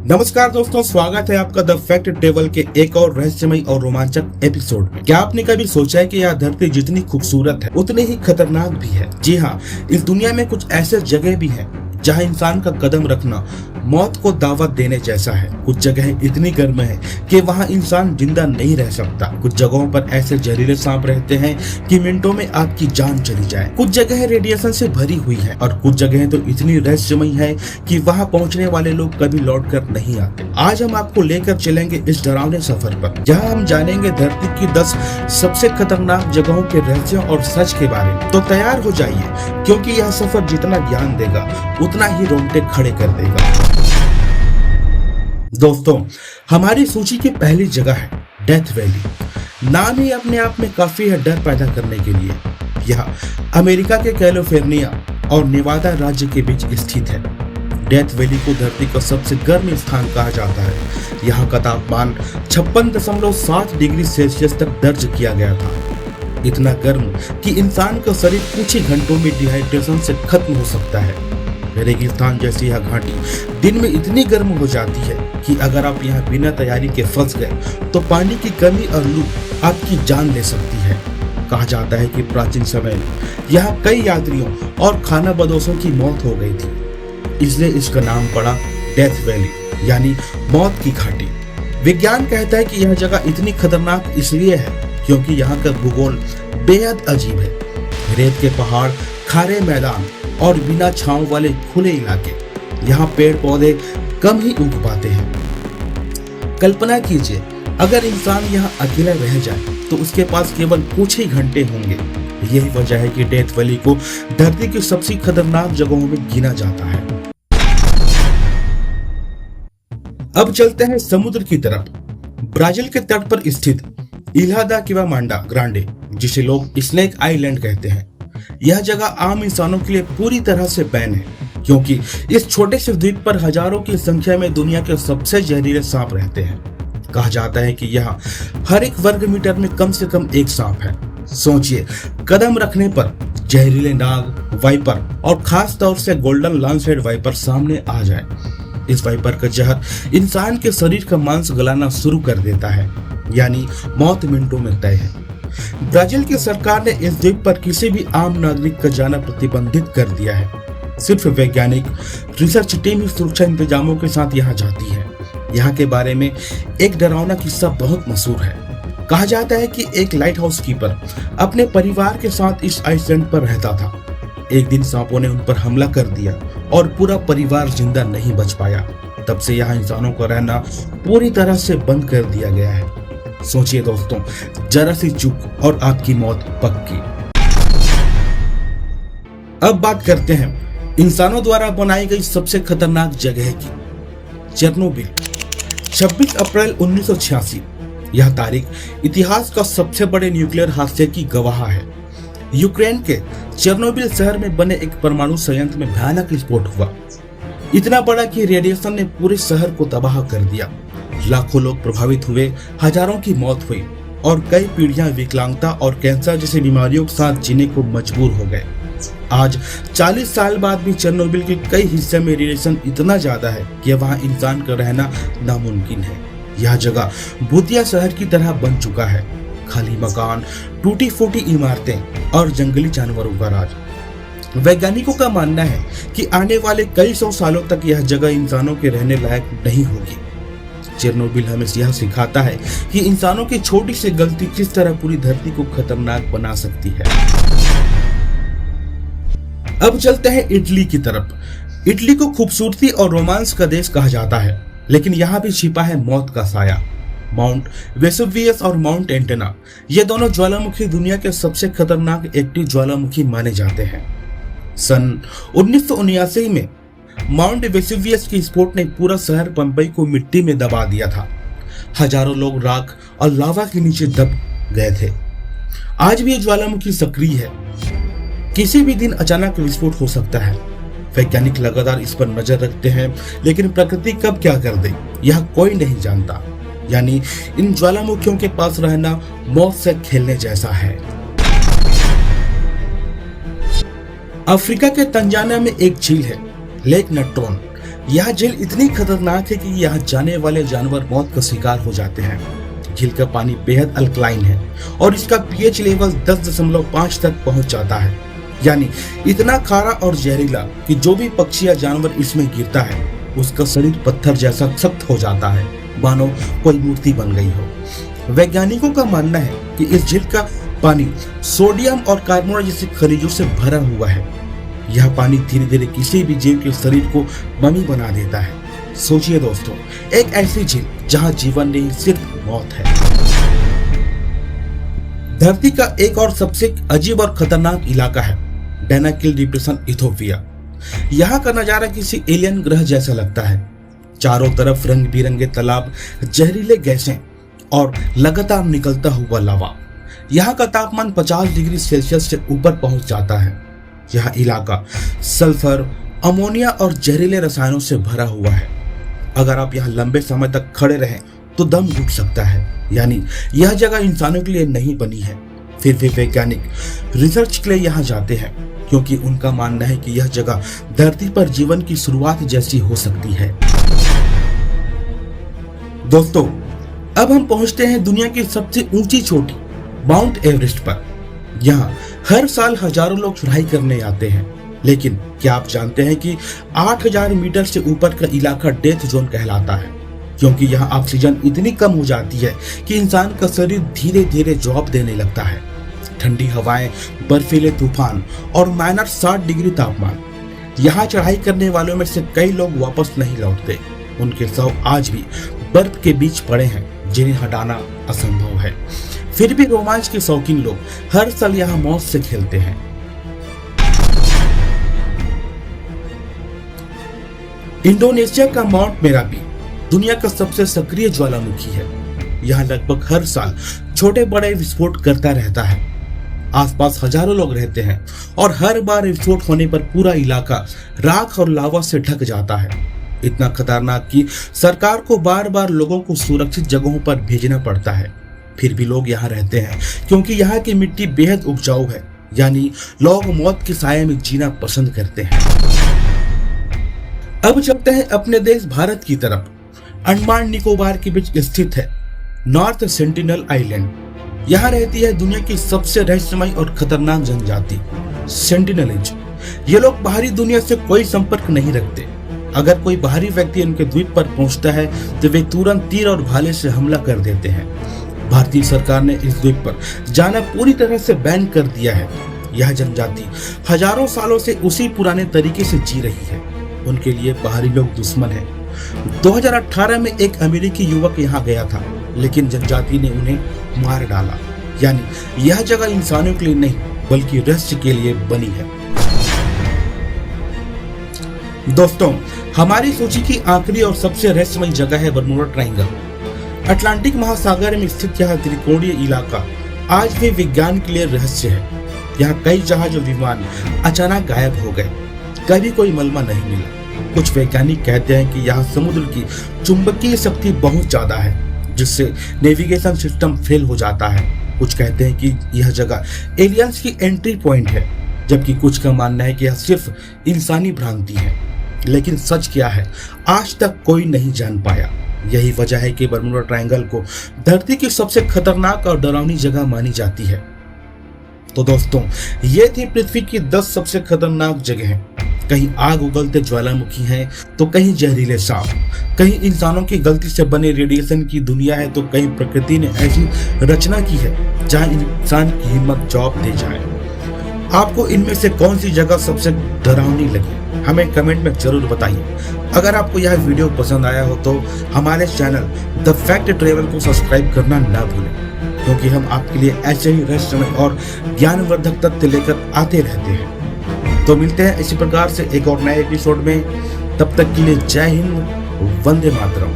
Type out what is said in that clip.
नमस्कार दोस्तों, स्वागत है आपका द फैक्ट टेबल के एक और रहस्यमय और रोमांचक एपिसोड में। क्या आपने कभी सोचा है कि यह धरती जितनी खूबसूरत है उतनी ही खतरनाक भी है? जी हाँ, इस दुनिया में कुछ ऐसे जगह भी हैं जहाँ इंसान का कदम रखना मौत को दावत देने जैसा है। कुछ जगह इतनी गर्म है कि वहाँ इंसान जिंदा नहीं रह सकता। कुछ जगहों पर ऐसे जहरीले सांप रहते हैं कि मिनटों में आपकी जान चली जाए। कुछ जगह रेडिएशन से भरी हुई है और कुछ जगह तो इतनी रहस्यमयी है कि वहाँ पहुँचने वाले लोग कभी लौट कर नहीं आते। आज हम आपको लेकर चलेंगे इस डरावने सफर पर, जहाँ हम जानेंगे धरती की 10 सबसे खतरनाक जगहों के रहस्यों और सच के बारे में। तो तैयार हो जाइए, क्योंकि यह सफर जितना ज्ञान देगा उतना ही रोंगटे खड़े कर देगा। दोस्तों, हमारी सूची की पहली जगह है डेथ वैली। नाम ही अपने आप में काफी है डर पैदा करने के लिए। यह अमेरिका के कैलिफोर्निया और नेवादा राज्य के बीच स्थित है। डेथ वैली को धरती का सबसे गर्म स्थान कहा जाता है। यहाँ का तापमान 56.7 डिग्री सेल्सियस तक दर्ज किया गया था। इतना गर्म कि इंसान का शरीर कुछ ही घंटों में डिहाइड्रेशन से खत्म हो सकता है। रेगिस्तान जैसी यह घाटी दिन में इतनी गर्म हो जाती है कि अगर आप यहाँ बिना तैयारी के फंस गए तो पानी की कमी और लू आपकी जान ले सकती है। कहा जाता है कि प्राचीन समय में यहाँ कई यात्रियों और खानाबदोशों की मौत हो गई थी, इसलिए इसका नाम पड़ा डेथ वैली, यानी मौत की घाटी। विज्ञान कहता है कि यह जगह इतनी खतरनाक इसलिए है क्योंकि यहाँ का भूगोल बेहद अजीब है। रेत के पहाड़, खारे मैदान और बिना छांव वाले खुले इलाके। यहाँ पेड़ पौधे कम ही उग पाते हैं। कल्पना कीजिए, अगर इंसान यहाँ अकेला रह जाए तो उसके पास केवल कुछ ही घंटे होंगे। यही वजह है कि डेथ वैली को धरती की सबसे खतरनाक जगहों में गिना जाता है। अब चलते हैं समुद्र की तरफ। ब्राजील के तट पर स्थित इल्हा दा क्विमांडा ग्रांडे, जिसे लोग स्नेक आइलैंड कहते हैं। यह जगह आम इंसानों के लिए पूरी तरह से बैन है, क्योंकि इस छोटे से द्वीप पर हजारों की संख्या में दुनिया के सबसे जहरीले सांप रहते हैं। कहा जाता है कि यहाँ हर एक वर्ग मीटर में कम से कम एक सांप है। सोचिए, कदम रखने पर जहरीले नाग, वाइपर और खास तौर से गोल्डन लॉन्ग-हेड वाइपर सामने आ जाए। इस वाइपर का जहर इंसान के शरीर का मांस गलाना शुरू कर देता है, यानी मौत मिनटों में तय है। ब्राजील की सरकार ने इस द्वीप पर किसी भी आम नागरिक का जाना प्रतिबंधित कर दिया है। सिर्फ वैज्ञानिक रिसर्च टीम ही सुरक्षा इंतजामों के साथ यहाँ जाती है। यहाँ के बारे में एक डरावना किस्सा बहुत मशहूर है। कहा जाता है कि एक लाइट हाउस कीपर अपने परिवार के साथ इस आइलैंड पर रहता था। एक दिन सांपों ने उन पर हमला कर दिया और पूरा परिवार जिंदा नहीं बच पाया। तब से यहाँ इंसानों का रहना पूरी तरह से बंद कर दिया गया है। सोचिए दोस्तों, जरा सी चूक और आपकी मौत पक्की। अब बात करते हैं इंसानों द्वारा बनाई गई सबसे खतरनाक जगह की, चेरनोबिल। 26 अप्रैल 1986 यह तारीख इतिहास का सबसे बड़े न्यूक्लियर हादसे की गवाह है। यूक्रेन के चेरनोबिल शहर में बने एक परमाणु संयंत्र में भयानक विस्फोट हुआ। इतना बड़ा कि रेडिएशन ने पूरे शहर को तबाह कर दिया। लाखों लोग प्रभावित हुए, हजारों की मौत हुई और कई पीढ़ियां विकलांगता और कैंसर जैसी बीमारियों के साथ जीने को मजबूर हो गए। आज 40 साल बाद भी चेरनोबिल के कई हिस्से में रेडिएशन इतना ज्यादा है कि वहां इंसान का रहना नामुमकिन है। यह जगह भूतिया शहर की तरह बन चुका है। खाली मकान, टूटी फूटी इमारतें और जंगली जानवरों का राज। वैज्ञानिकों का मानना है कि आने वाले कई सौ सालों तक यह जगह इंसानों के रहने लायक नहीं होगी। चेरनोबिल हमें यह सिखाता है कि इंसानों की छोटी सी गलती किस तरह पूरी धरती को खतरनाक बना सकती है। अब चलते हैं इटली की तरफ। इटली को खूबसूरती और रोमांस का देश कहा जाता है, लेकिन यहाँ भी छिपा है मौत का साया। माउंट वेसुवियस और माउंट एंटेना, ये दोनों ज्वालामुखी दुनिया के सबसे खतरनाक एक्टिव ज्वालामुखी माने जाते हैं। सन 1979 में माउंट वेसुवियस की विस्फोट ने पूरा शहर पंपई को मिट्टी में दबा दिया था। हजारों लोग राख और लावा के नीचे दब गए थे। आज भी ये ज्वालामुखी सक्रिय है। किसी भी दिन अचानक विस्फोट हो सकता है। वैज्ञानिक लगातार इस पर नजर रखते हैं, लेकिन प्रकृति कब क्या कर दे यह कोई नहीं जानता। यानी इन ज्वालामुखियों के पास रहना मौत से खेलने जैसा है। अफ्रीका के तंजानिया में एक झील है, लेक नट्रोन। यह झील इतनी खतरनाक है कि यहाँ जाने वाले जानवर मौत का शिकार हो जाते हैं। झील का पानी बेहद अल्कलाइन है और इसका पीएच लेवल 10.5 तक पहुंच जाता है, यानी इतना खारा और जहरीला कि जो भी पक्षी या जानवर इसमें गिरता है उसका शरीर पत्थर जैसा सख्त हो जाता है, मानो कोई मूर्ति बन गई हो। वैज्ञानिकों का मानना है कि इस झील का पानी सोडियम और कार्बोनेट जैसे खनिजों से भरा हुआ है। यह पानी धीरे धीरे किसी भी जीव के शरीर को ममी बना देता है। सोचिए दोस्तों, एक ऐसी झील जहां जीवन नहीं सिर्फ मौत है। धरती का एक और सबसे अजीब और खतरनाक इलाका है डैनाकिल डिप्रेशन, इथोपिया। यहाँ का नजारा किसी एलियन ग्रह जैसा लगता है। चारों तरफ रंग बिरंगे तालाब, जहरीले गैसें और लगातार निकलता हुआ लावा। यहाँ का तापमान 50 डिग्री सेल्सियस से ऊपर पहुंच जाता है। यह इलाका सल्फर, अमोनिया और जहरीले रसायनों से भरा हुआ है। अगर आप यहाँ लंबे समय तक खड़े रहें तो दम घुट सकता है, यानी यह जगह इंसानों के लिए नहीं बनी है। फिर भी वैज्ञानिक रिसर्च के लिए यहाँ जाते हैं क्योंकि उनका मानना है कि यह जगह धरती पर जीवन की शुरुआत जैसी हो सकती है। दोस्तों, अब हम पहुंचते हैं दुनिया की सबसे ऊंची चोटी माउंट एवरेस्ट पर। यहाँ हर साल हजारों लोग चढ़ाई करने आते हैं, लेकिन क्या आप जानते हैं कि 8000 मीटर से ऊपर का इलाका डेथ जोन कहलाता है, क्योंकि यहाँ ऑक्सीजन इतनी कम हो जाती है कि इंसान का शरीर धीरे धीरे जवाब देने लगता है। ठंडी हवाएं, बर्फीले तूफान और -60 डिग्री तापमान। यहाँ चढ़ाई करने वालों में से कई लोग वापस नहीं लौटते। उनके शव आज भी बर्फ के बीच पड़े हैं, जिन्हें हटाना असंभव है। फिर भी रोमांच के शौकीन लोग हर साल यहाँ मौत से खेलते हैं। इंडोनेशिया का माउंट मेरापी दुनिया का सबसे सक्रिय ज्वालामुखी है। यहाँ लगभग हर साल छोटे बड़े विस्फोट करता रहता है। आसपास हजारों लोग रहते हैं और हर बार विस्फोट होने पर पूरा इलाका राख और लावा से ढक जाता है। इतना खतरनाक कि सरकार को बार बार लोगों को सुरक्षित जगहों पर भेजना पड़ता है। फिर भी लोग यहाँ रहते हैं क्योंकि यहाँ की मिट्टी बेहद उपजाऊ है, यानी लोग मौत के साये में जीना पसंद करते हैं। अब चलते हैं अपने देश भारत की तरफ। अंडमान निकोबार के बीच स्थित है नॉर्थ सेंटिनल आइलैंड। यहाँ रहती है दुनिया की सबसे रहस्यमय और खतरनाक जनजाति सेंटिनलीज। ये लोग बाहरी दुनिया से कोई संपर्क नहीं रखते। अगर कोई बाहरी व्यक्ति इनके द्वीप पर पहुंचता है तो वे तुरंत तीर और भाले से हमला कर देते हैं। भारतीय सरकार ने इस द्वीप पर जाना पूरी तरह से बैन कर दिया है। यह जनजाति हजारों सालों से उसी पुराने तरीके से जी रही है। उनके लिए बाहरी लोग दुश्मन है। 2018 में एक अमेरिकी युवक यहाँ गया था, लेकिन जनजाति ने उन्हें मार डाला। यानी यह जगह इंसानों के लिए नहीं बल्कि रहस्य के लिए बनी है। दोस्तों, हमारी सूची की आखिरी और सबसे रहस्यमय जगह है बर्मुडा ट्रायंगल। अटलांटिक महासागर में स्थित यह त्रिकोणीय इलाका आज भी विज्ञान के लिए रहस्य है। यहाँ कई जहाज और विमान अचानक गायब हो गए, कभी कोई मलबा नहीं मिला। कुछ वैज्ञानिक कहते हैं कि यहाँ समुद्र की चुंबकीय शक्ति बहुत ज्यादा है, जिससे नेविगेशन सिस्टम फेल हो जाता है। कुछ कहते हैं कि यह जगह एलियंस की एंट्री पॉइंट है, जबकि कुछ का मानना है कि यह सिर्फ इंसानी भ्रांति है। लेकिन सच क्या है, आज तक कोई नहीं जान पाया। यही वजह है कि बर्मुडा ट्रायंगल को धरती की सबसे खतरनाक और डरावनी जगह मानी जाती है। तो दोस्तों, ये थी पृथ्वी की 10 सबसे खतरनाक जगहें। कहीं आग उगलते ज्वालामुखी हैं, तो कहीं जहरीले सांप, कहीं इंसानों की गलती से बने रेडिएशन की दुनिया है, तो कहीं प्रकृति ने ऐसी रचना की है जहां इंसान की हिम्मत जवाब दे जाए। आपको इनमें से कौन सी जगह सबसे डरावनी लगी, हमें कमेंट में जरूर बताइए। अगर आपको यह वीडियो पसंद आया हो तो हमारे चैनल द फैक्ट ट्रेवल को सब्सक्राइब करना ना भूलें, क्योंकि हम आपके लिए ऐसे ही रहस्यमय और ज्ञानवर्धक तथ्य लेकर आते रहते हैं। तो मिलते हैं इसी प्रकार से एक और नए एपिसोड में। तब तक के लिए जय हिंद, वंदे मातरम।